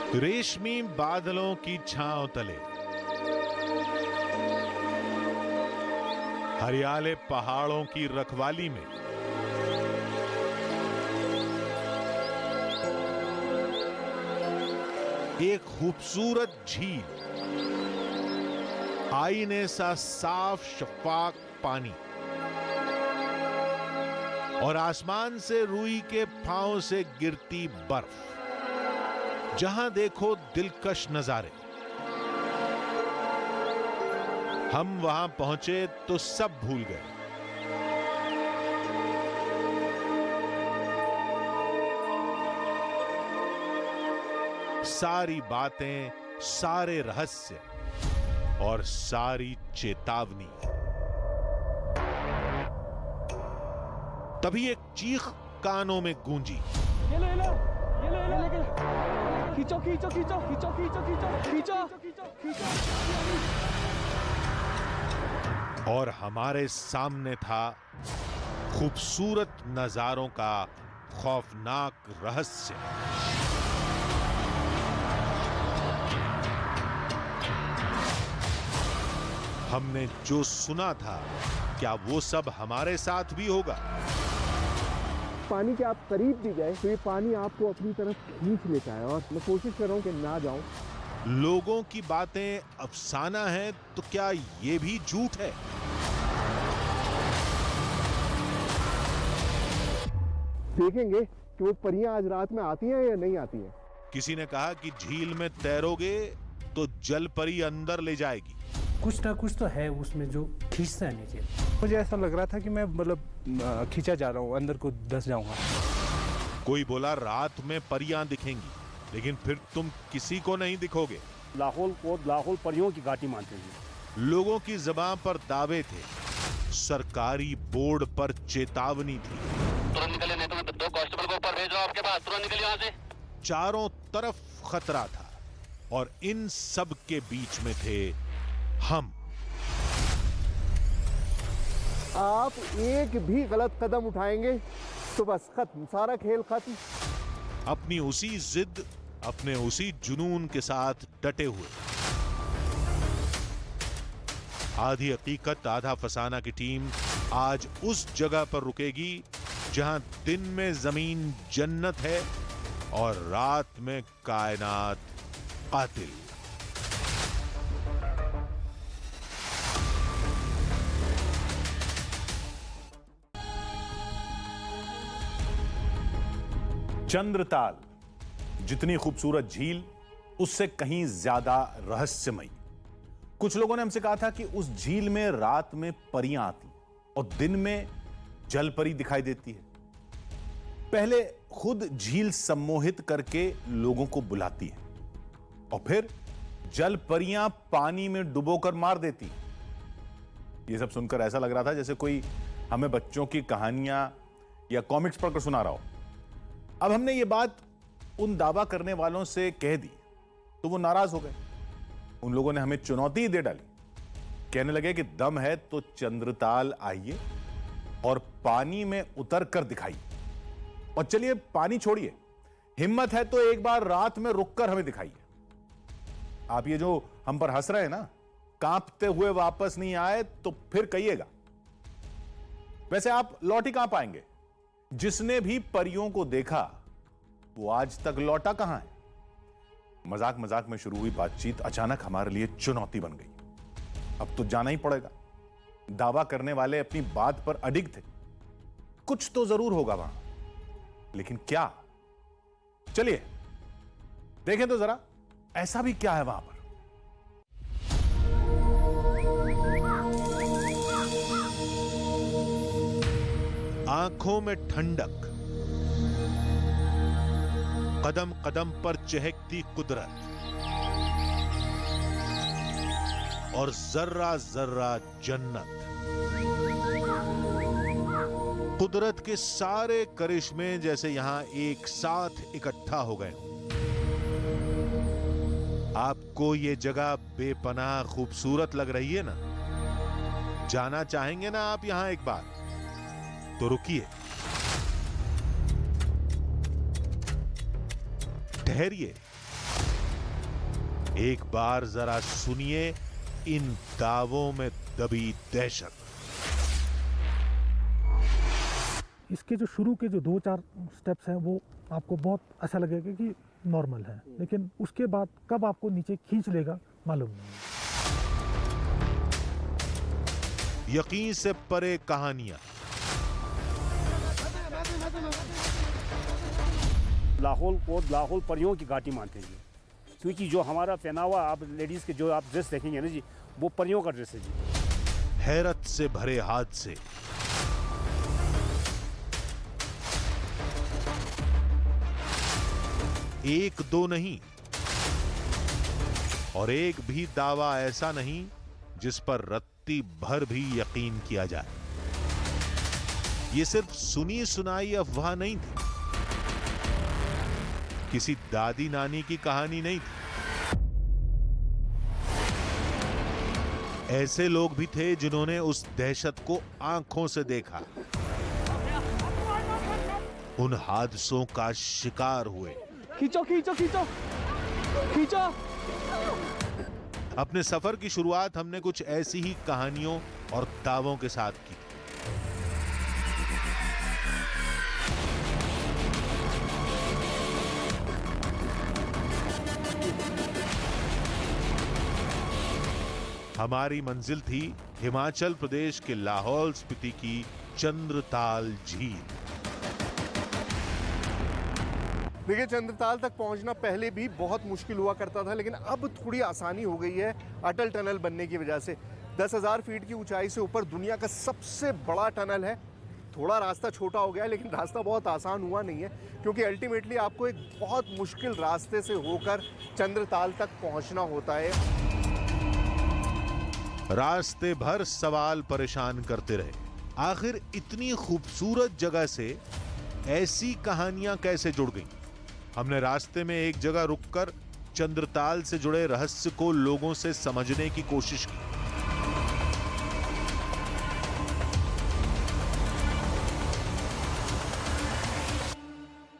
रेशमी बादलों की छांव तले, हरियाले पहाड़ों की रखवाली में एक खूबसूरत झील, आईने सा साफ शफाफ पानी और आसमान से रुई के फांव से गिरती बर्फ। जहां देखो दिलकश नजारे। हम वहां पहुंचे तो सब भूल गए। सारी बातें, सारे रहस्य और सारी चेतावनी। तभी एक चीख कानों में गूंजी। ये लो, ये लो, ये लो, ये लो, खींचो, खींचो, खींचो, खींचो, खींचो, खींचो, खींचो, खींचो। और हमारे सामने था खूबसूरत नजारों का खौफनाक रहस्य। हमने जो सुना था, क्या वो सब हमारे साथ भी होगा? पानी के आप करीब भी गए तो ये पानी आपको अपनी तरफ खींच लेता है, और मैं कोशिश कर रहा हूं कि ना जाऊं। लोगों की बातें अफसाना है तो क्या ये भी झूठ है? देखेंगे कि वो परियां आज रात में आती हैं या नहीं आती हैं। किसी ने कहा कि झील में तैरोगे तो जल परी अंदर ले जाएगी। कुछ ना कुछ तो है उसमें जो खींचता है नीचे। मुझे ऐसा लग रहा था कि मैं खींचा जा रहा हूँ, अंदर को धंस जाऊंगा। कोई बोला रात में परियां दिखेंगी, लेकिन फिर तुम किसी को नहीं दिखोगे। लाहौल को लाहौल परियों की घाटी मानते हैं। लोगों की जुबान पर दावे थे, सरकारी बोर्ड पर चेतावनी थी। तुरंत निकलिए, नहीं तो मैं 2 कांस्टेबल को ऊपर भेज रहा हूं आपके पास। तुरंत निकलिए यहाँ से। चारों तरफ खतरा था और इन सब के बीच में थे हम। आप एक भी गलत कदम उठाएंगे तो बस खत्म, सारा खेल खत्म। अपनी उसी जिद, अपने उसी जुनून के साथ डटे हुए। आधी हकीकत आधा फसाना की टीम आज उस जगह पर रुकेगी जहां दिन में जमीन जन्नत है और रात में कायनात कातिल। चंद्रताल जितनी खूबसूरत झील, उससे कहीं ज्यादा रहस्यमयी। कुछ लोगों ने हमसे कहा था कि उस झील में रात में परियां आती और दिन में जल परी दिखाई देती है। पहले खुद झील सम्मोहित करके लोगों को बुलाती है और फिर जल परियां पानी में डुबोकर मार देती है। यह सब सुनकर ऐसा लग रहा था जैसे कोई हमें बच्चों की कहानियां या कॉमिक्स पढ़कर सुना रहा हो। अब हमने ये बात उन दावा करने वालों से कह दी तो वो नाराज हो गए। उन लोगों ने हमें चुनौती दे डाली, कहने लगे कि दम है तो चंद्रताल आइए और पानी में उतर कर दिखाइए। और चलिए पानी छोड़िए, हिम्मत है तो एक बार रात में रुककर हमें दिखाइए। आप ये जो हम पर हंस रहे हैं ना, कांपते हुए वापस नहीं आए तो फिर कहिएगा। वैसे आप लौट ही कहां पाएंगे? जिसने भी परियों को देखा वो आज तक लौटा कहां है? मजाक मजाक में शुरू हुई बातचीत अचानक हमारे लिए चुनौती बन गई। अब तो जाना ही पड़ेगा। दावा करने वाले अपनी बात पर अडिग थे। कुछ तो जरूर होगा वहां, लेकिन क्या? चलिए देखें तो जरा, ऐसा भी क्या है वहां पर। आंखों में ठंडक, कदम कदम पर चहकती कुदरत और जर्रा जर्रा जन्नत। कुदरत के सारे करिश्मे जैसे यहां एक साथ इकट्ठा हो गए। आपको ये जगह बेपनाह खूबसूरत लग रही है ना? जाना चाहेंगे ना आप यहां एक बार? तो रुकिए, ठहरिए एक बार जरा सुनिए इन दावों में दबी दहशत। इसके जो शुरू के जो 2-4 स्टेप्स हैं वो आपको बहुत अच्छा लगेगा कि नॉर्मल है, लेकिन उसके बाद कब आपको नीचे खींच लेगा मालूम नहीं। यकीन से परे कहानियां, लाहौल को लाहौल परियों की घाटी मानते हैं जी, क्योंकि जो हमारा पहनावा आप लेडीज़ के जो आप ड्रेस देखेंगे ना जी, वो परियों का ड्रेस है जी। हैरत से भरे हादसे, एक दो नहीं और एक भी दावा ऐसा नहीं जिस पर रत्ती भर भी यकीन किया जाए। ये सिर्फ सुनी सुनाई अफवाह नहीं थी, किसी दादी नानी की कहानी नहीं थी। ऐसे लोग भी थे जिन्होंने उस दहशत को आंखों से देखा, उन हादसों का शिकार हुए। खींचो खींचो खींचो खींचो। अपने सफर की शुरुआत हमने कुछ ऐसी ही कहानियों और दावों के साथ की। हमारी मंजिल थी हिमाचल प्रदेश के लाहौल स्पीति की चंद्रताल झील। देखिए, चंद्रताल तक पहुंचना पहले भी बहुत मुश्किल हुआ करता था, लेकिन अब थोड़ी आसानी हो गई है अटल टनल बनने की वजह से। 10,000 फीट की ऊंचाई से ऊपर दुनिया का सबसे बड़ा टनल है। थोड़ा रास्ता छोटा हो गया है, लेकिन रास्ता बहुत आसान हुआ नहीं है, क्योंकि अल्टीमेटली आपको एक बहुत मुश्किल रास्ते से होकर चंद्रताल तक पहुंचना होता है। रास्ते भर सवाल परेशान करते रहे, आखिर इतनी खूबसूरत जगह से ऐसी कहानियां कैसे जुड़ गईं? हमने रास्ते में एक जगह रुककर चंद्रताल से जुड़े रहस्य को लोगों से समझने की कोशिश की।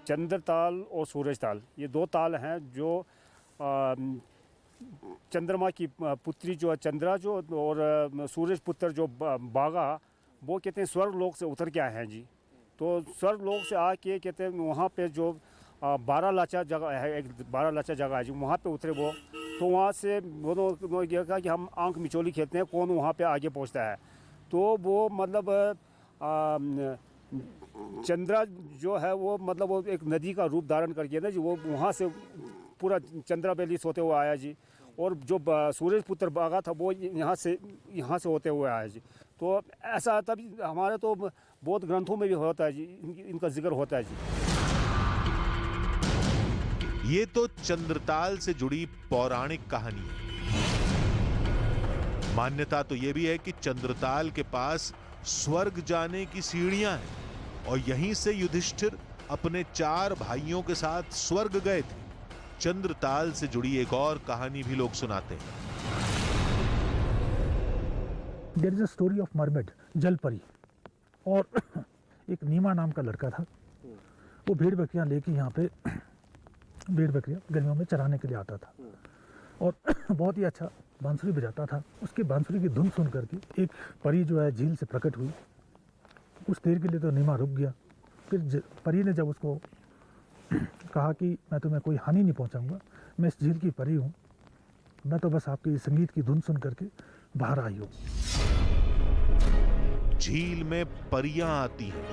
चंद्रताल और सूरजताल, ये दो ताल हैं जो चंद्रमा की पुत्री जो चंद्रा जो और सूरज पुत्र जो बागा, वो कहते हैं स्वर्ग लोक से उतर के आए हैं जी। तो स्वर्ग लोक से आके कहते हैं वहाँ पे जो 12 लाचा जगह है, एक 12 लाचा जगह है जी, वहाँ पे उतरे वो। तो वहाँ से वो ये कहा कि हम आंख मिचोली खेलते हैं कौन वहाँ पे आगे पहुँचता है। तो वो मतलब चंद्रा जो है वो मतलब वो एक नदी का रूप धारण करके ना जी, वो वहाँ से पूरा चंद्रा वैली होते हुए आया जी। और जो सूरज पुत्र बागा था वो यहाँ से होते हुए आया जी। तो ऐसा तभी हमारे तो बौद्ध ग्रंथों में भी होता है जी, इनका जिक्र होता है जी। ये तो चंद्रताल से जुड़ी पौराणिक कहानी है। मान्यता तो ये भी है कि चंद्रताल के पास स्वर्ग जाने की सीढ़ियां हैं और यहीं से युधिष्ठिर अपने 4 भाइयों के साथ स्वर्ग गए थे। चंद्रताल से जुड़ी एक और कहानी भी लोग सुनाते हैं। There is a story of mermaid, जल परी। और एक नीमा नाम का लड़का था, वो भेड़ बकरियां लेके यहाँ पे भेड़ बकरियां गर्मियों में चराने के लिए आता था और बहुत ही अच्छा बांसुरी बजाता था। उसके बांसुरी की धुन सुन करके एक परी जो है झील से प्रकट हुई। कुछ देर के लिए तो नीमा रुक गया, फिर परी ने जब उसको कहा कि मैं तुम्हें कोई हानि नहीं पहुंचाऊंगा, मैं इस झील की परी हूँ, मैं तो बस आपकी संगीत की धुन सुन करके बाहर आई हूँ। झील में परियां आती हैं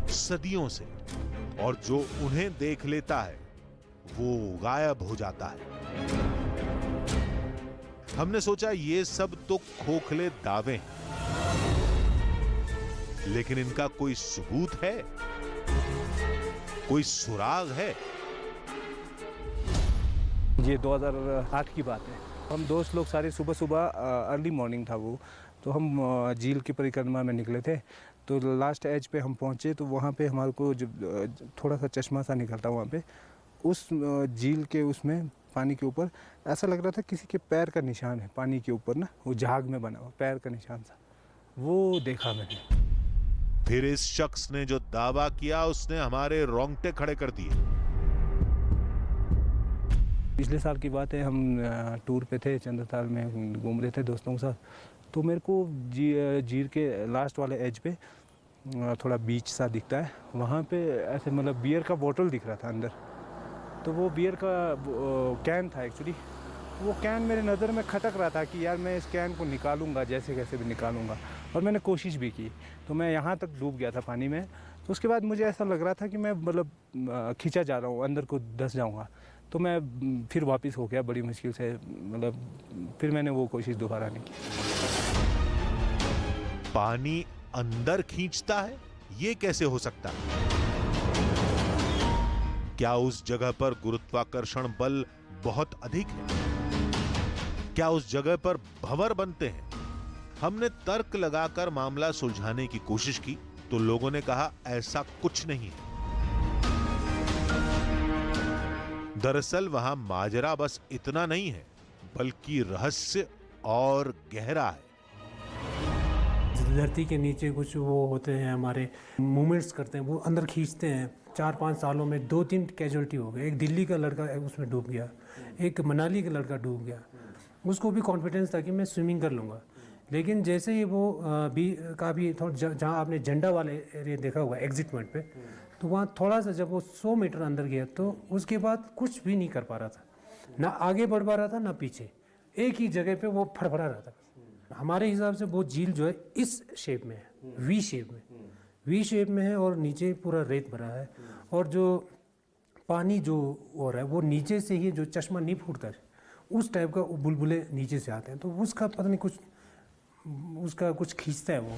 सदियों से, और जो उन्हें देख लेता है वो गायब हो जाता है। हमने सोचा ये सब तो खोखले दावे हैं, लेकिन इनका कोई सबूत है, कोई सुराग है? ये 2008 की बात है। हम दोस्त लोग सारे सुबह सुबह अर्ली मॉर्निंग था वो, तो हम झील की परिक्रमा में निकले थे। तो लास्ट एज पे हम पहुंचे, तो वहाँ पे हमारे को जब थोड़ा सा चश्मा सा निकलता वहाँ पे, उस झील के उसमें पानी के ऊपर ऐसा लग रहा था किसी के पैर का निशान है पानी के ऊपर ना, वो झाग में बना हुआ पैर का निशान सा, वो देखा मैंने। फिर इस शख्स ने जो दावा किया उसने हमारे रोंगटे खड़े कर दिए। पिछले साल की बात है, हम टूर पे थे, चंद्रताल में घूम रहे थे दोस्तों के साथ। तो मेरे को झील के लास्ट वाले एज पे थोड़ा बीच सा दिखता है, वहाँ पे ऐसे मतलब बियर का बोतल दिख रहा था अंदर। तो वो बियर का कैन था एक्चुअली। वो कैन मेरे नज़र में खटक रहा था कि यार मैं इस कैन को निकालूंगा, जैसे कैसे भी निकालूंगा, और मैंने कोशिश भी की। तो मैं यहाँ तक डूब गया था पानी में। तो उसके बाद मुझे ऐसा लग रहा था कि मैं मतलब खींचा जा रहा हूँ, अंदर को धंस जाऊँगा। तो मैं फिर वापस हो गया बड़ी मुश्किल से, मतलब फिर मैंने वो कोशिश दोबारा नहीं की। पानी अंदर खींचता है, ये कैसे हो सकता है? क्या उस जगह पर गुरुत्वाकर्षण बल बहुत अधिक है? क्या उस जगह पर भंवर बनते हैं? हमने तर्क लगाकर मामला सुलझाने की कोशिश की तो लोगों ने कहा ऐसा कुछ नहीं है। दरअसल वहां माजरा बस इतना नहीं है, बल्कि रहस्य और गहरा है। धरती के नीचे कुछ वो होते हैं, हमारे मूवमेंट्स करते हैं, वो अंदर खींचते हैं। 4-5 सालों में 2-3 कैजुअलिटी हो गए। एक दिल्ली का लड़का उसमें डूब गया, एक मनाली का लड़का डूब गया। उसको भी कॉन्फिडेंस था कि मैं स्विमिंग कर लूँगा, लेकिन जैसे ही वो काफ़ी थोड़ा जहाँ आपने झंडा वाले एरिया देखा होगा एग्जिट पॉइंट पे, तो वहाँ थोड़ा सा जब वो 100 मीटर अंदर गया तो उसके बाद कुछ भी नहीं कर पा रहा था, ना आगे बढ़ पा रहा था ना पीछे, एक ही जगह पे वो फड़फड़ा रहा था। हमारे हिसाब से वो झील जो है इस शेप में है, वी शेप में है, और नीचे पूरा रेत भरा है, और जो पानी जो हो रहा है वो नीचे से ही, जो चश्मा नहीं फूटता है उस टाइप का बुलबुले नीचे से आते हैं। तो उसका पता नहीं कुछ, उसका कुछ खींचता है वो।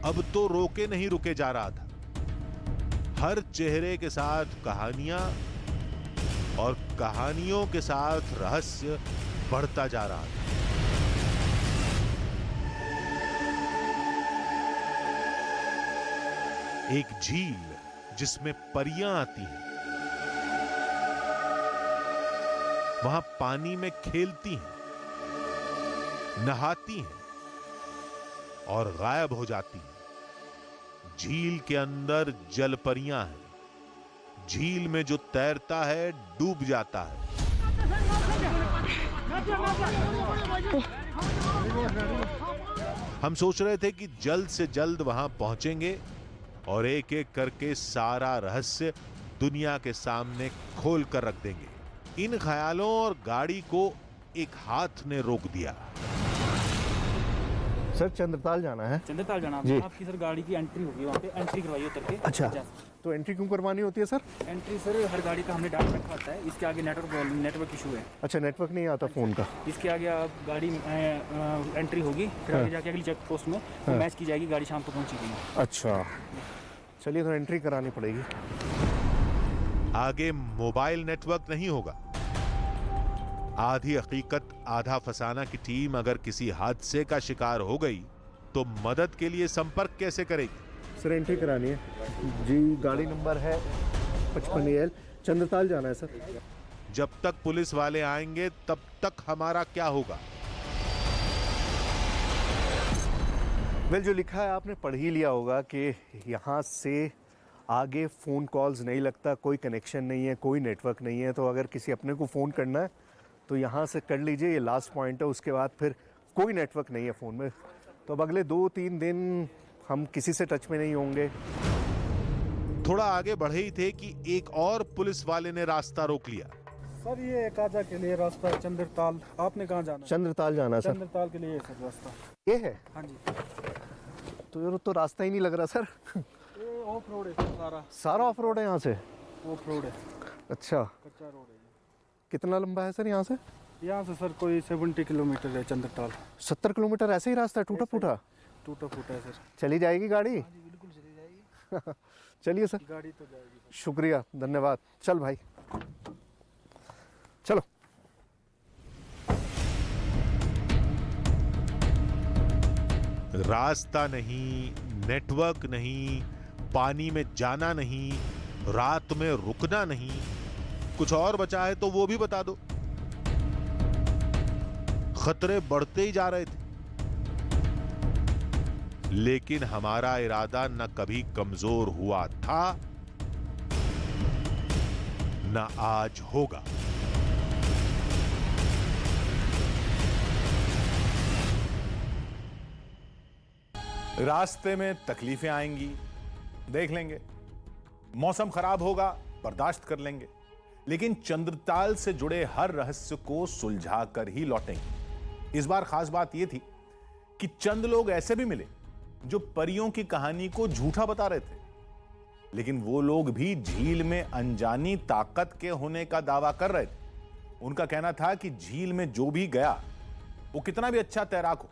अब तो रोके नहीं रुके जा रहा था। हर चेहरे के साथ कहानियां और कहानियों के साथ रहस्य बढ़ता जा रहा था। एक झील जिसमें परियां आती हैं, वहां पानी में खेलती हैं, नहाती हैं और गायब हो जाती हैं। झील के अंदर जलपरियां हैं। झील में जो तैरता है डूब जाता है। हम सोच रहे थे कि जल्द से जल्द वहां पहुंचेंगे और एक एक करके सारा रहस्य दुनिया के सामने खोल कर रख देंगे। इन ख्यालों और गाड़ी को एक हाथ ने रोक दिया। सर चंद्रताल जाना है। चंद्रताल जाना जी। आपकी सर गाड़ी की एंट्री होगी, वहाँ पे एंट्री करवाइए उतर के। अच्छा, तो एंट्री क्यों करवानी होती है सर? एंट्री सर हर गाड़ी का हमने डाटा रखा होता है। इसके आगे नेटवर्क इशू है। अच्छा, नेटवर्क नहीं आता फ़ोन का। इसके आगे आप गाड़ी एंट्री होगी, फिर आगे जाके अगली चेक पोस्ट में मैच की जाएगी, गाड़ी शाम को पहुँचेगी। अच्छा, चलिए तो एंट्री करानी पड़ेगी। आगे मोबाइल नेटवर्क नहीं होगा। आधी हकीकत आधा फसाना की टीम अगर किसी हादसे का शिकार हो गई तो मदद के लिए संपर्क कैसे करेगी? सर एंट्री करानी है जी, गाड़ी नंबर है 55AL, चंद्रताल जाना है सर। जब तक पुलिस वाले आएंगे तब तक हमारा क्या होगा? वेल, जो लिखा है आपने पढ़ ही लिया होगा कि यहाँ से आगे फ़ोन कॉल्स नहीं लगता, कोई कनेक्शन नहीं है, कोई नेटवर्क नहीं है। तो अगर किसी अपने को फ़ोन करना है तो यहाँ से कर लीजिए, ये लास्ट पॉइंट है। उसके बाद फिर कोई नेटवर्क नहीं है फ़ोन में। तो अब अगले 2-3 दिन हम किसी से टच में नहीं होंगे। थोड़ा आगे बढ़े ही थे कि एक और पुलिस वाले ने रास्ता रोक लिया। सर ये काजा के लिए रास्ता है चंद्रताल, आपने कहाँ जाना? चंद्रताल जाना है सर। चंद्रताल के लिए सर रास्ता ये है? हाँ जी। तो ये तो रास्ता ही नहीं लग रहा सर। ये ऑफ रोड है सर, सारा ऑफ रोड है यहाँ से? ऑफ रोड है। अच्छा, कच्चा रोड है। कितना लंबा है सर यहाँ से? यहाँ से सर कोई 70 किलोमीटर है चंद्रताल। 70 किलोमीटर ऐसे ही रास्ता है, टूटा फूटा? टूटा फूटा है सर। चली जाएगी गाड़ी? बिल्कुल चली जाएगी। चलिए सर, गाड़ी तो जाएगी। शुक्रिया, धन्यवाद। चल भाई चलो। रास्ता नहीं, नेटवर्क नहीं, पानी में जाना नहीं, रात में रुकना नहीं, कुछ और बचा है तो वो भी बता दो। खतरे बढ़ते ही जा रहे थे, लेकिन हमारा इरादा न कभी कमजोर हुआ था न आज होगा। रास्ते में तकलीफें आएंगी, देख लेंगे। मौसम खराब होगा, बर्दाश्त कर लेंगे, लेकिन चंद्रताल से जुड़े हर रहस्य को सुलझा कर ही लौटेंगे। इस बार खास बात यह थी कि चंद लोग ऐसे भी मिले जो परियों की कहानी को झूठा बता रहे थे, लेकिन वो लोग भी झील में अनजानी ताकत के होने का दावा कर रहे थे। उनका कहना था कि झील में जो भी गया वो कितना भी अच्छा तैराक हो,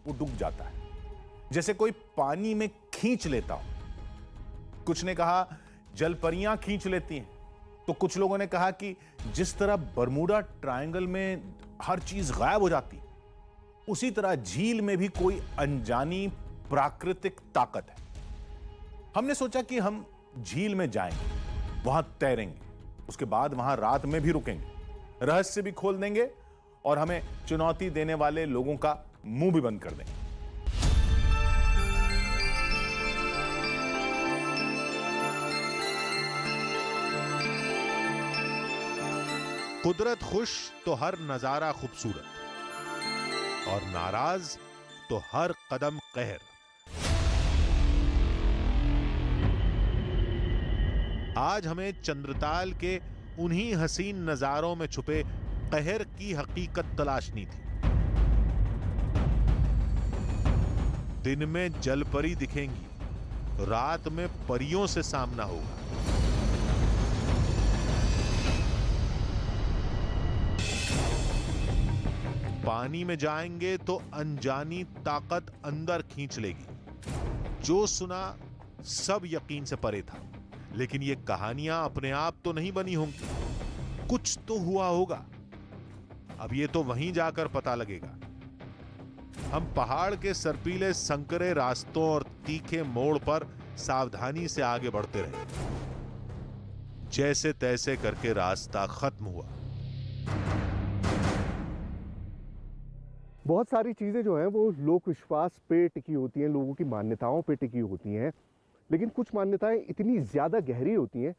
वो डूब जाता है, जैसे कोई पानी में खींच लेता हो। कुछ ने कहा जलपरियां खींच लेती हैं, तो कुछ लोगों ने कहा कि जिस तरह बरमूडा ट्रायंगल में हर चीज गायब हो जाती, उसी तरह झील में भी कोई अनजानी प्राकृतिक ताकत है। हमने सोचा कि हम झील में जाएंगे, वहां तैरेंगे, उसके बाद वहां रात में भी रुकेंगे, रहस्य भी खोल देंगे और हमें चुनौती देने वाले लोगों का मुंह भी बंद कर देंगे। कुदरत खुश तो हर नजारा खूबसूरत, और नाराज तो हर कदम कहर। आज हमें चंद्रताल के उन्हीं हसीन नजारों में छुपे कहर की हकीकत तलाशनी थी। दिन में जलपरी दिखेंगी, रात में परियों से सामना होगा। पानी में जाएंगे तो अनजानी ताकत अंदर खींच लेगी। जो सुना सब यकीन से परे था, लेकिन ये कहानियां अपने आप तो नहीं बनी होंगी, कुछ तो हुआ होगा। अब ये तो वहीं जाकर पता लगेगा। हम पहाड़ के सर्पीले संकरे रास्तों और तीखे मोड़ पर सावधानी से आगे बढ़ते रहे। जैसे तैसे करके रास्ता खत्म हुआ। बहुत सारी चीज़ें जो हैं वो लोक विश्वास पे टिकी होती हैं, लोगों की मान्यताओं पे टिकी होती हैं, लेकिन कुछ मान्यताएं इतनी ज़्यादा गहरी होती हैं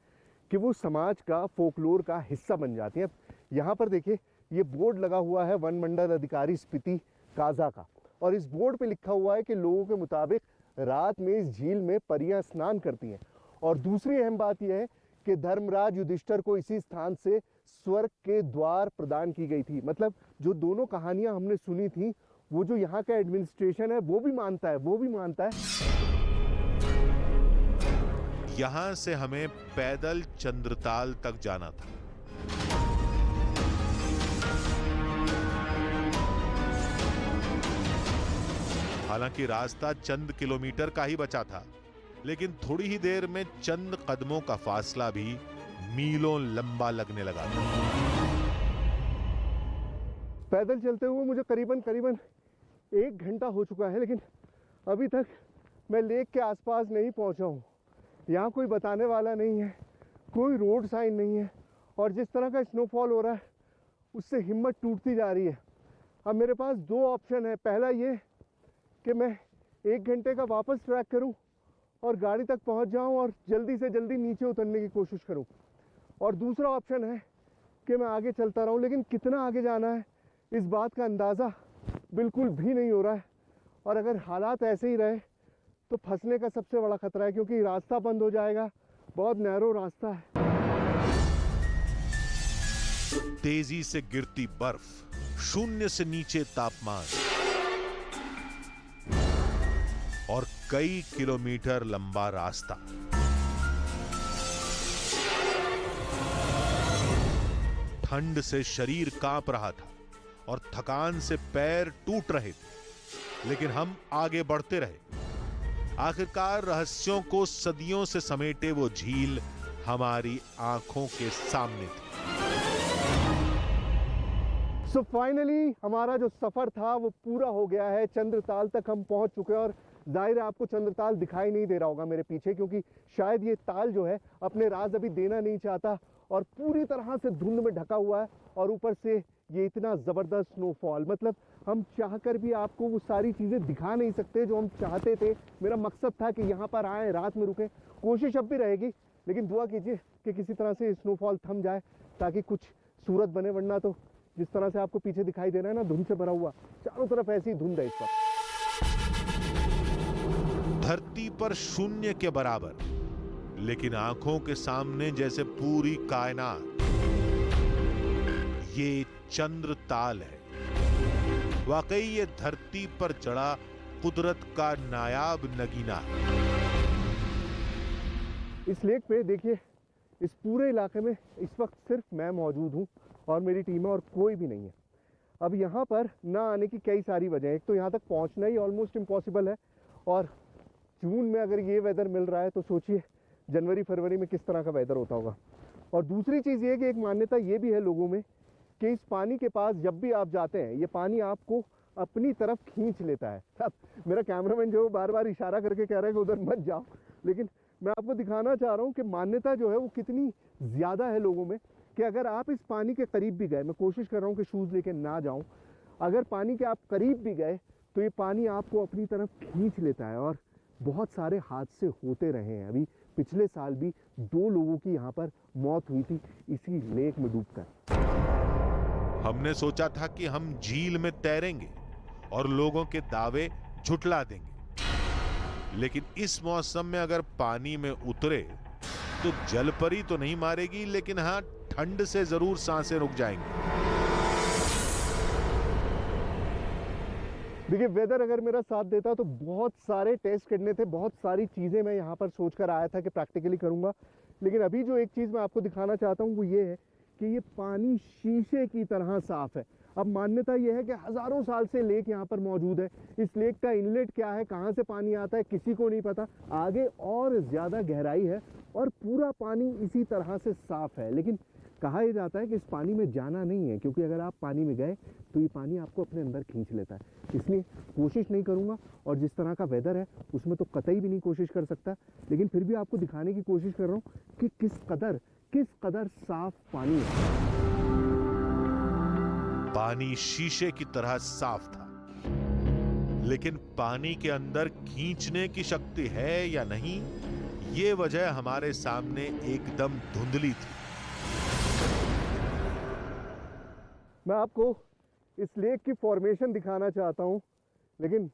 कि वो समाज का फोकलोर का हिस्सा बन जाती हैं। यहाँ पर देखिए, ये बोर्ड लगा हुआ है वन मंडल अधिकारी स्पीति काजा का, और इस बोर्ड पे लिखा हुआ है कि लोगों के मुताबिक रात में इस झील में परियां स्नान करती हैं। और दूसरी अहम बात यह है कि धर्मराज युधिष्ठिर को इसी स्थान से स्वर्ग के द्वार प्रदान की गई थी। मतलब जो दोनों कहानियां हमने सुनी थी, वो जो यहाँ का एडमिनिस्ट्रेशन है वो भी मानता है। यहां से हमें पैदल चंद्रताल तक जाना था। हालांकि रास्ता चंद किलोमीटर का ही बचा था, लेकिन थोड़ी ही देर में चंद कदमों का फासला भी मीलों लंबा लगने लगा था। पैदल चलते हुए मुझे करीबन 1 घंटा हो चुका है, लेकिन अभी तक मैं लेक के आसपास नहीं पहुंचा हूं। यहाँ कोई बताने वाला नहीं है, कोई रोड साइन नहीं है, और जिस तरह का स्नोफॉल हो रहा है उससे हिम्मत टूटती जा रही है। अब मेरे पास 2 ऑप्शन है। पहला ये कि मैं 1 घंटे का वापस ट्रैक करूं और गाड़ी तक पहुंच जाऊं और जल्दी से जल्दी नीचे उतरने की कोशिश करूं, और दूसरा ऑप्शन है कि मैं आगे चलता रहूं। लेकिन कितना आगे जाना है इस बात का अंदाज़ा बिल्कुल भी नहीं हो रहा है, और अगर हालात ऐसे ही रहे तो फंसने का सबसे बड़ा खतरा है, क्योंकि रास्ता बंद हो जाएगा। बहुत नैरो रास्ता है। तेजी से गिरती बर्फ, शून्य से नीचे तापमान और कई किलोमीटर लंबा रास्ता। ठंड से शरीर कांप रहा था और थकान से पैर टूट रहे थे, लेकिन हम आगे बढ़ते रहे। आखिरकार रहस्यों को सदियों से समेटे वो झील हमारी आंखों के सामने थी। सो फाइनली हमारा जो सफर था वो पूरा हो गया है। चंद्रताल तक हम पहुंच चुके हैं, और जाहिर है आपको चंद्रताल दिखाई नहीं दे रहा होगा मेरे पीछे, क्योंकि शायद ये ताल जो है अपने राज अभी देना नहीं चाहता और पूरी तरह से धुंध में ढका हुआ है, और ऊपर से ये इतना ज़बरदस्त स्नोफॉल। मतलब हम चाहकर भी आपको वो सारी चीज़ें दिखा नहीं सकते जो हम चाहते थे। मेरा मकसद था कि यहाँ पर आए, रात में रुकें। कोशिश अब भी रहेगी लेकिन दुआ कीजिए कि किसी तरह से स्नोफॉल थम जाए ताकि कुछ सूरत बने, वरना तो जिस तरह से आपको पीछे दिखाई दे रहा है ना, धुंध से भरा हुआ, चारों तरफ ऐसी धुंध है इस वक्त। धरती पर शून्य के बराबर, लेकिन आंखों के सामने जैसे पूरी कायनात। ये चंद्रताल है। वाकई ये धरती पर जड़ा कुदरत का नायाब नगीना है। इस लेक पे देखिए, इस पूरे इलाके में इस वक्त सिर्फ मैं मौजूद हूँ और मेरी टीम है, और कोई भी नहीं है। अब यहाँ पर ना आने की कई सारी वजह है। एक तो यहाँ तक पहुँचना ही ऑलमोस्ट इम्पॉसिबल है, और जून में अगर ये वेदर मिल रहा है तो सोचिए जनवरी फरवरी में किस तरह का वेदर होता होगा। और दूसरी चीज़ ये कि एक मान्यता ये भी है लोगों में कि इस पानी के पास जब भी आप जाते हैं, ये पानी आपको अपनी तरफ खींच लेता है। अब मेरा कैमरामैन जो बार बार इशारा करके कह रहा है कि उधर मत जाओ, लेकिन मैं आपको दिखाना चाह रहा हूँ कि मान्यता जो है वो कितनी ज़्यादा है लोगों में, कि अगर आप इस पानी के करीब भी गए, मैं कोशिश कर रहा हूँ कि शूज़ लेके ना जाऊँ, अगर पानी के आप करीब भी गए तो ये पानी आपको अपनी तरफ खींच लेता है। और बहुत सारे हादसे होते रहे हैं। अभी पिछले साल भी 2 लोगों की यहाँ पर मौत हुई थी इसी लेक में डूबकर। हमने सोचा था कि हम झील में तैरेंगे और लोगों के दावे झुठला देंगे, लेकिन इस मौसम में अगर पानी में उतरे तो जलपरी तो नहीं मारेगी, लेकिन हाँ, ठंड से जरूर सांसें रुक जाएंगी। देखिए, वेदर अगर मेरा साथ देता तो बहुत सारे टेस्ट करने थे, बहुत सारी चीज़ें मैं यहाँ पर सोचकर आया था कि प्रैक्टिकली करूँगा। लेकिन अभी जो एक चीज़ मैं आपको दिखाना चाहता हूँ वो ये है कि ये पानी शीशे की तरह साफ़ है। अब मान्यता ये है कि हज़ारों साल से लेक यहाँ पर मौजूद है। इस लेक का इनलेट क्या है, कहाँ से पानी आता है, किसी को नहीं पता। आगे और ज़्यादा गहराई है और पूरा पानी इसी तरह से साफ़ है। लेकिन कहा यह जाता है कि इस पानी में जाना नहीं है, क्योंकि अगर आप पानी में गए तो ये पानी आपको अपने अंदर खींच लेता है। इसलिए कोशिश नहीं करूँगा, और जिस तरह का वेदर है उसमें तो कतई भी नहीं कोशिश कर सकता। लेकिन फिर भी आपको दिखाने की कोशिश कर रहा हूँ कि किस कदर साफ पानी है। पानी शीशे की तरह साफ था, लेकिन पानी के अंदर खींचने की शक्ति है या नहीं, ये वजह हमारे सामने एकदम धुंधली थी। मैं आपको इस लेक की फॉर्मेशन दिखाना चाहता हूँ, लेकिन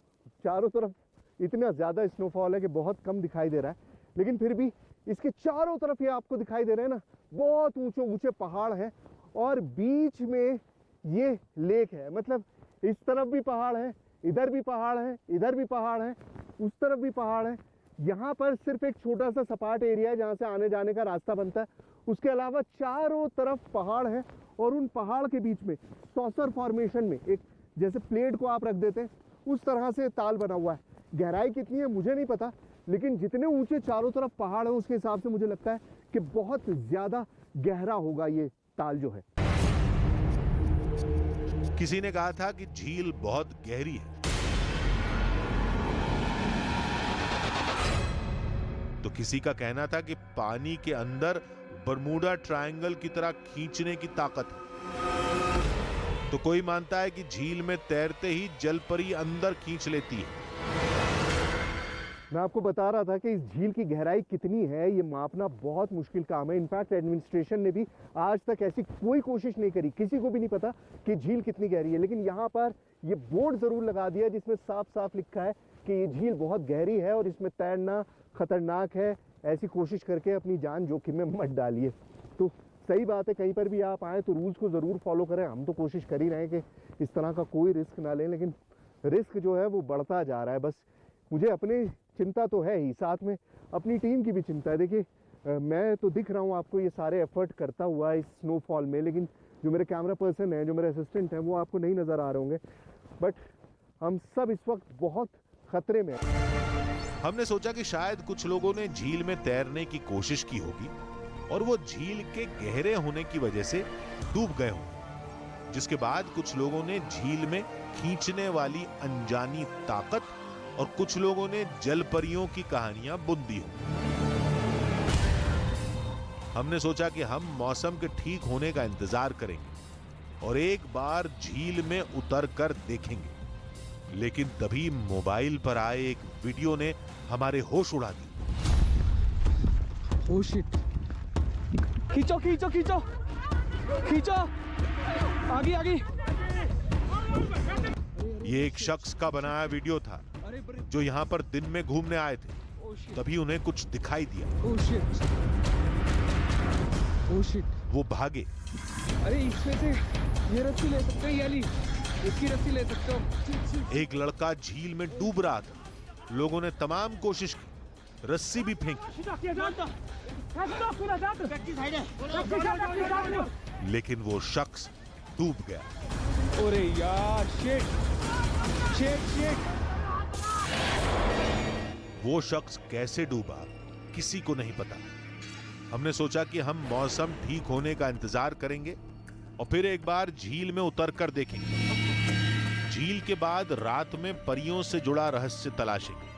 चारों तरफ इतना ज़्यादा स्नोफॉल है कि बहुत कम दिखाई दे रहा है। लेकिन फिर भी इसके चारों तरफ ये आपको दिखाई दे रहे हैं ना, बहुत ऊंचे ऊंचे पहाड़ हैं और बीच में ये लेक है। मतलब इस तरफ भी पहाड़ है, इधर भी पहाड़ है, इधर भी पहाड़ है, उस तरफ भी पहाड़ है। यहाँ पर सिर्फ एक छोटा सा सपाट एरिया है जहाँ से आने जाने का रास्ता बनता है। उसके अलावा चारों तरफ पहाड़ है, और उन पहाड़ के बीच में सॉसर फॉर्मेशन में एक जैसे प्लेट को आप रख देते हैं उस तरह से ताल बना हुआ है। गहराई कितनी है मुझे नहीं पता, लेकिन जितने ऊंचे चारों तरफ पहाड़ है उसके हिसाब से मुझे लगता है कि बहुत ज़्यादा गहरा होगा ये ताल जो है। किसी ने कहा था कि झील बहुत गहरी है, तो किसी का कहना था कि पानी के अंदर बरमूडा ट्रायंगल की तरह खींचने की ताकत है। तो कोई मानता है कि झील में तैरते ही जलपरी अंदर खींच लेती है। मैं आपको बता रहा था कि इस झील की गहराई कितनी है ये मापना बहुत मुश्किल काम है। इनफैक्ट एडमिनिस्ट्रेशन ने भी आज तक ऐसी कोई कोशिश नहीं करी, किसी को भी नहीं पता कि झील कितनी गहरी है। लेकिन यहाँ पर ये बोर्ड ज़रूर लगा दिया जिसमें साफ साफ लिखा है कि ये झील बहुत गहरी है और इसमें तैरना खतरनाक है, ऐसी कोशिश करके अपनी जान जोखिम में मत डालिए। तो सही बात है, कहीं पर भी आप आए तो रूल्स को ज़रूर फॉलो करें। हम तो कोशिश कर ही रहे हैं कि इस तरह का कोई रिस्क ना लें, लेकिन रिस्क जो है वो बढ़ता जा रहा है। बस मुझे अपनी चिंता तो है ही, साथ में अपनी टीम की भी चिंता है। देखिए, मैं तो दिख रहा हूँ आपको ये सारे एफर्ट करता हुआ इस स्नोफॉल में, लेकिन जो मेरे कैमरा पर्सन हैं, जो मेरे असिस्टेंट हैं, वो आपको नहीं नज़र आ रहे होंगे। बट हम सब इस वक्त बहुत खतरे में हैं। हमने सोचा कि शायद कुछ लोगों ने झील में तैरने की कोशिश की होगी और वो झील के गहरे होने की वजह से डूब गए होंगे, जिसके बाद कुछ लोगों ने झील में खींचने वाली अनजानी ताकत और कुछ लोगों ने जलपरियों की कहानियां बुन दी हो। हमने सोचा कि हम मौसम के ठीक होने का इंतजार करेंगे और एक बार झील में उतर कर देखेंगे, लेकिन तभी मोबाइल पर आए एक वीडियो ने हमारे होश उड़ा दिए। ओह शिट, खींचो खींचो खींचो खींचो, आगे आगे। ये एक शख्स का बनाया वीडियो था जो यहाँ पर दिन में घूमने आए थे। तभी उन्हें कुछ दिखाई दिया। Oh shit, oh shit. वो भागे। अरे इसमें से ये रस्सी ले सकते हैं, याली इसकी रस्सी ले सकते हो। एक लड़का झील में डूब रहा था। लोगों ने तमाम कोशिश की, रस्सी भी फेंकी, लेकिन वो शख्स डूब गया। अरे यार शिट शिट शिट। वो शख्स कैसे डूबा किसी को नहीं पता। हमने सोचा कि हम मौसम ठीक होने का इंतजार करेंगे और फिर एक बार झील में उतरकर देखेंगे। झील के बाद रात में परियों से जुड़ा रहस्य तलाशेंगे।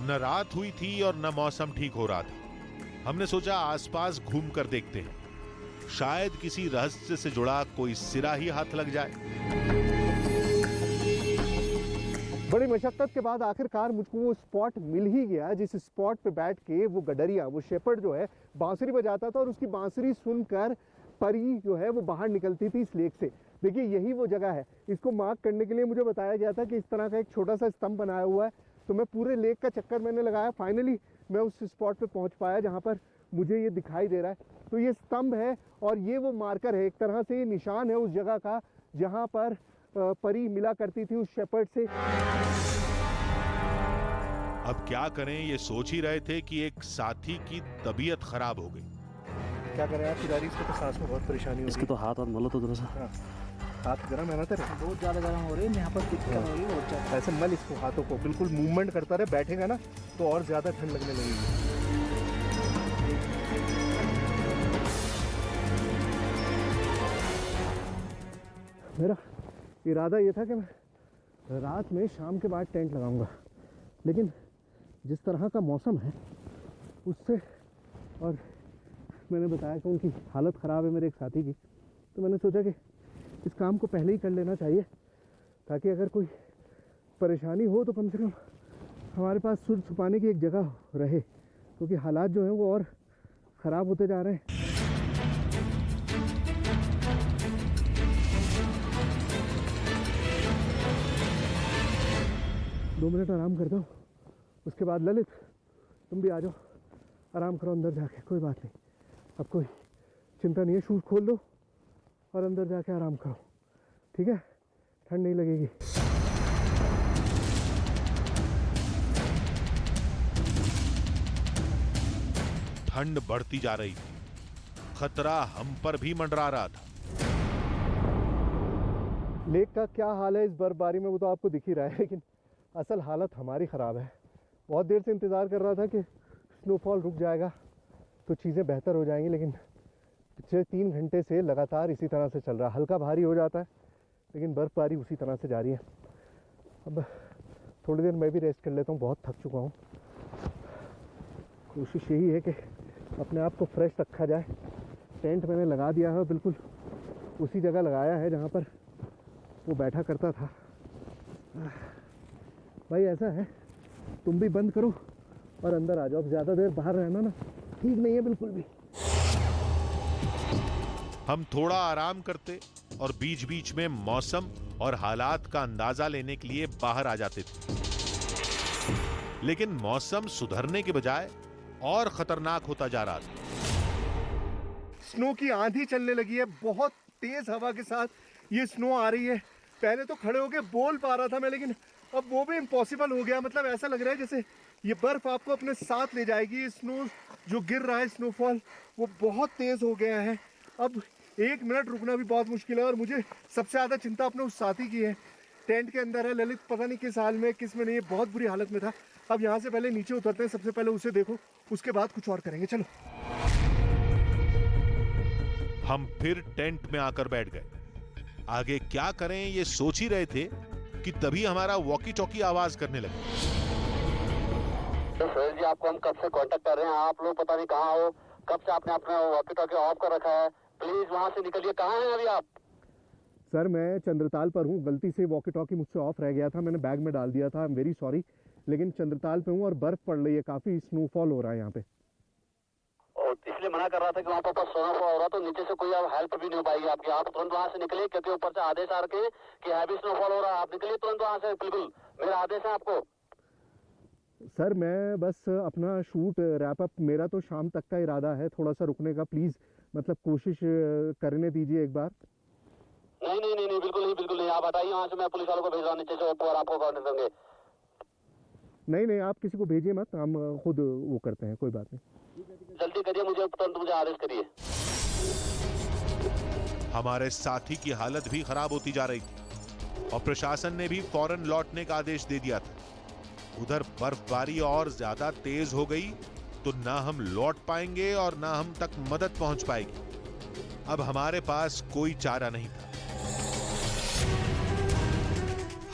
न रात हुई थी और न मौसम ठीक हो रहा था। हमने सोचा आसपास घूमकर देखते हैं, शायद किसी रहस्य से जुड़ा कोई सिरा ही हाथ लग जाए। बड़ी मशक्कत के बाद आखिरकार मुझको वो स्पॉट मिल ही गया जिस स्पॉट पे बैठ के वो गडरिया, वो शेपर्ड जो है, बांसुरी बजाता था और उसकी बांसुरी सुनकर परी जो है वो बाहर निकलती थी इस लेक से। देखिए यही वो जगह है। इसको मार्क करने के लिए मुझे बताया गया था कि इस तरह का एक छोटा सा स्तंभ बनाया हुआ है। तो मैं पूरे लेक का चक्कर मैंने लगाया, फाइनली मैं उस स्पॉट पे पहुंच पाया जहां पर मुझे ये दिखाई दे रहा है। तो ये स्तंभ है और ये वो मार्कर है, एक तरह से ये निशान है उस जगह का जहां पर परी मिला करती थी उस शेपर्ड से। अब क्या करें ये सोच ही रहे थे कि एक साथी की तबीयत खराब हो गई। क्या करें आप खिलाड़ी, इसको तो सांस में बहुत परेशानी हो इसके तो हाथ और मलो तो थोड़ा सा। हाथ गर्म है ना तेरे? बहुत ज़्यादा गर्म हो रही है, यहाँ पर दिक्कत हो रही है बहुत ज़्यादा। ऐसे मल इसको, हाथों को बिल्कुल मूवमेंट करता रहे, बैठेगा ना तो और ज़्यादा ठंड लगने लगेगी। मेरा इरादा ये था कि मैं रात में शाम के बाद टेंट लगाऊंगा, लेकिन जिस तरह का मौसम है उससे, और मैंने बताया कि उनकी हालत ख़राब है मेरे एक साथी की, तो मैंने सोचा कि इस काम को पहले ही कर लेना चाहिए ताकि अगर कोई परेशानी हो तो कम से कम हमारे पास सुर छुपाने की एक जगह रहे, क्योंकि हालात जो हैं वो और ख़राब होते जा रहे हैं। 2 मिनट आराम करता हूँ, उसके बाद ललित तुम भी आ जाओ, आराम करो अंदर जाके, कोई बात नहीं, अब कोई चिंता नहीं है। शूज़ खोल दो और अंदर जाके आराम करो, ठीक है? ठंड नहीं लगेगी। ठंड बढ़ती जा रही थी, खतरा हम पर भी मंडरा रहा था। लेक का क्या हाल है इस बर्फबारी में वो तो आपको दिख ही रहा है, लेकिन असल हालत हमारी ख़राब है। बहुत देर से इंतज़ार कर रहा था कि स्नोफॉल रुक जाएगा तो चीज़ें बेहतर हो जाएंगी, लेकिन पिछले 3 घंटे से लगातार इसी तरह से चल रहा है। हल्का भारी हो जाता है लेकिन बर्फबारी उसी तरह से जारी है। अब थोड़ी देर मैं भी रेस्ट कर लेता हूँ, बहुत थक चुका हूँ। कोशिश यही है कि अपने आप को फ्रेश रखा जाए। टेंट मैंने लगा दिया है, बिल्कुल उसी जगह लगाया है जहाँ पर वो बैठा करता था। भाई ऐसा है, तुम भी बंद करो और अंदर आ जाओ। अब ज़्यादा देर बाहर रहना ना ठीक नहीं है बिल्कुल भी। हम थोड़ा आराम करते और बीच बीच में मौसम और हालात का अंदाजा लेने के लिए बाहर आ जाते थे, लेकिन मौसम सुधरने के बजाय और खतरनाक होता जा रहा था। स्नो की आंधी चलने लगी है, बहुत तेज हवा के साथ ये स्नो आ रही है। पहले तो खड़े होके बोल पा रहा था मैं, लेकिन अब वो भी इम्पॉसिबल हो गया। मतलब ऐसा लग रहा है जैसे ये बर्फ आपको अपने साथ ले जाएगी। ये स्नो जो गिर रहा है, स्नोफॉल, वो बहुत तेज हो गया है। अब 1 मिनट रुकना भी बहुत मुश्किल है। और मुझे सबसे ज़्यादा चिंता अपने उस साथी की है, टेंट के अंदर है ललित, पता नहीं किस हाल में किस में नहीं, बहुत बुरी हालत में था। अब यहाँ से पहले नीचे उतरते हैं, सबसे पहले उसे देखो, उसके बाद कुछ और करेंगे। चलो। हम फिर टेंट में आकर बैठ गए। आगे क्या करें ये सोच ही रहे थे कि तभी हमारा वॉकी टॉकी आवाज करने लगा। तो सुरेश जी, आपको हम कब से कांटेक्ट कर रहे हैं, आप लोग पता नहीं कहाँ हो, कब से आपने अपना वॉकी टॉकी ऑफ कर रखा है। प्लीज वहां से निकलिए, कहाँ हैं अभी आप? सर मैं चंद्रताल पर हूँ, गलती से वॉकी टॉकी मुझसे ऑफ रह गया था, मैंने बैग में डाल दिया था, आई एम वेरी सॉरी। लेकिन चंद्रताल पे हूँ और बर्फ पड़ रही है, काफ़ी स्नोफॉल हो रहा है यहाँ पे। इसलिए मना कर रहा था कि वहाँ पर ऊपर स्नोफॉल हो रहा, तो नीचे से कोई अब हेल्प भी नहीं हो पाएगी आपकी। आप तुरंत वहाँ से निकलिए, क्योंकि ऊपर से आदेश आ रखे कि हैवी स्नोफॉल हो रहा है। आप निकलिए तुरंत वहाँ से, बिल्कुल मेरा आदेश है आपको। सर मैं बस अपना शूट रैप अप, मेरा तो शाम तक का इरादा है, थोड़ा सा रुकने का प्लीज़, मतलब कोशिश करने दीजिए एक बार। नहीं नहीं नहीं नहीं, बिल्कुल नहीं। आप हटाइए वहाँ से, मैं पुलिस वालों को भेज रहा हूँ नीचे से ऊपर, आपको कोऑर्डिनेट देंगे। नहीं आप किसी को भेजिए मत, हम खुद वो करते हैं, कोई बात नहीं। जल्दी करिए, मुझे तुरंत मुझे आदेश करिए। हमारे साथी की हालत भी खराब होती जा रही थी और प्रशासन ने भी फौरन लौटने का आदेश दे दिया था। उधर बर्फबारी और ज्यादा तेज हो गई तो ना हम लौट पाएंगे और ना हम तक मदद पहुंच पाएगी। अब हमारे पास कोई चारा नहीं था।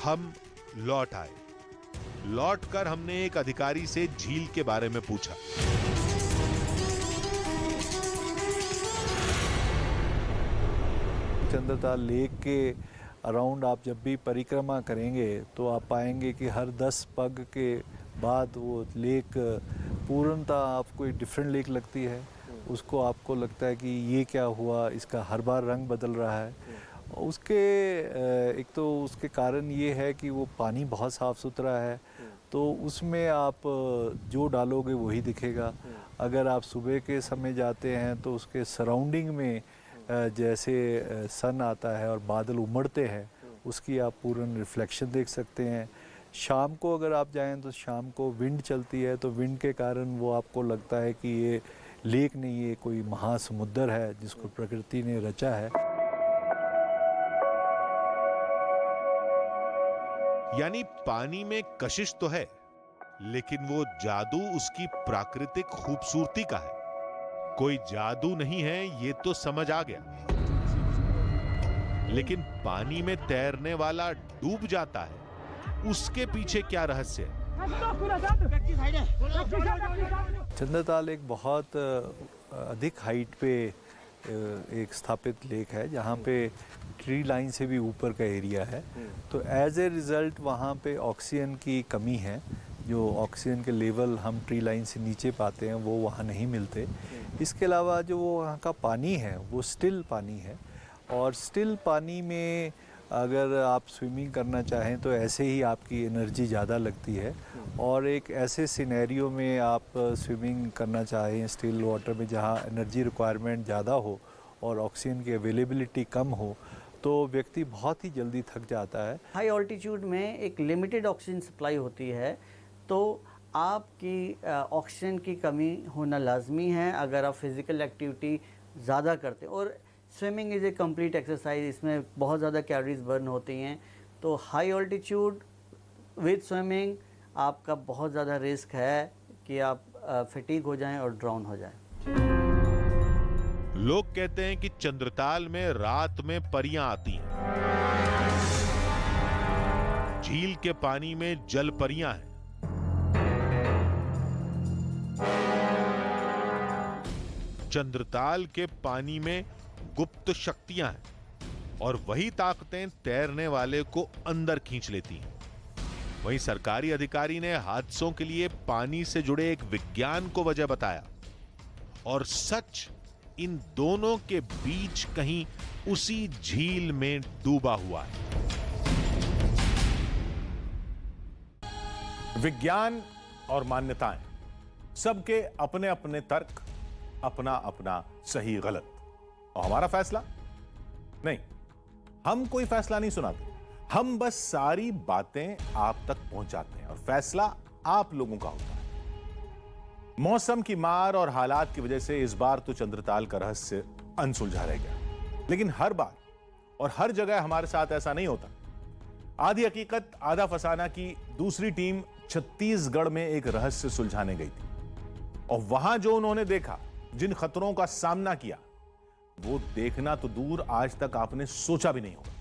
हम लौट आए। लौटकर हमने एक अधिकारी से झील के बारे में पूछा। चंद्रताल लेक के अराउंड आप जब भी परिक्रमा करेंगे तो आप पाएंगे कि हर 10 पग के बाद वो लेक पूर्णतः आपको एक डिफरेंट लेक लगती है। उसको आपको लगता है कि ये क्या हुआ, इसका हर बार रंग बदल रहा है। उसके एक तो उसके कारण ये है कि वो पानी बहुत साफ़ सुथरा है, तो उसमें आप जो डालोगे वही दिखेगा। अगर आप सुबह के समय जाते हैं तो उसके सराउंडिंग में जैसे सन आता है और बादल उमड़ते हैं, उसकी आप पूर्ण रिफ्लेक्शन देख सकते हैं। शाम को अगर आप जाएं तो शाम को विंड चलती है, तो विंड के कारण वो आपको लगता है कि ये लेक नहीं, ये कोई महासमुद्र है जिसको प्रकृति ने रचा है। यानी पानी में कशिश तो है, लेकिन वो जादू उसकी प्राकृतिक खूबसूरती का है। कोई जादू नहीं है, ये तो समझ आ गया। लेकिन पानी में तैरने वाला डूब जाता है, उसके पीछे क्या रहस्य है? चंद्रताल एक बहुत अधिक हाइट पे एक स्थापित लेक है, जहाँ पे ट्री लाइन से भी ऊपर का एरिया है। तो एज ए रिज़ल्ट वहाँ पे ऑक्सीजन की कमी है। जो ऑक्सीजन के लेवल हम ट्री लाइन से नीचे पाते हैं वो वहाँ नहीं मिलते। इसके अलावा जो वहाँ का पानी है वो स्टिल पानी है, और स्टिल पानी में अगर आप स्विमिंग करना चाहें तो ऐसे ही आपकी एनर्जी ज़्यादा लगती है। और एक ऐसे सिनेरियो में आप स्विमिंग करना चाहें स्टिल वाटर में जहाँ एनर्जी रिक्वायरमेंट ज़्यादा हो और ऑक्सीजन की अवेलेबिलिटी कम हो, तो व्यक्ति बहुत ही जल्दी थक जाता है। हाई ऑल्टीट्यूड में एक लिमिटेड ऑक्सीजन सप्लाई होती है, तो आपकी ऑक्सीजन की कमी होना लाजमी है अगर आप फिज़िकल एक्टिविटी ज़्यादा करते हैं। और swimming is a complete exercise, इसमें बहुत ज़्यादा कैलोरीज बर्न होती हैं। तो हाई ऑल्टीट्यूड विद स्विमिंग आपका बहुत ज़्यादा रिस्क है कि आप फटीग हो जाएं और ड्राउन हो जाएं। लोग कहते हैं कि चंद्रताल में रात में परियां आती हैं। झील के पानी में जल परियां हैं। चंद्रताल के पानी में गुप्त शक्तियां हैं और वही ताकतें तैरने वाले को अंदर खींच लेती हैं। वहीं सरकारी अधिकारी ने हादसों के लिए पानी से जुड़े एक विज्ञान को वजह बताया, और सच इन दोनों के बीच कहीं उसी झील में डूबा हुआ है। विज्ञान और मान्यताएं, सबके अपने अपने तर्क, अपना अपना सही गलत। और हमारा फैसला नहीं, हम कोई फैसला नहीं सुनाते, हम बस सारी बातें आप तक पहुंचाते हैं और फैसला आप लोगों का होता है। मौसम की मार और हालात की वजह से इस बार तो चंद्रताल का रहस्य अनसुलझा रह गया, लेकिन हर बार और हर जगह हमारे साथ ऐसा नहीं होता। आधी हकीकत आधा फसाना की दूसरी टीम छत्तीसगढ़ में एक रहस्य सुलझाने गई थी, और वहां जो उन्होंने देखा, जिन खतरों का सामना किया, वो देखना तो दूर, आज तक आपने सोचा भी नहीं होगा।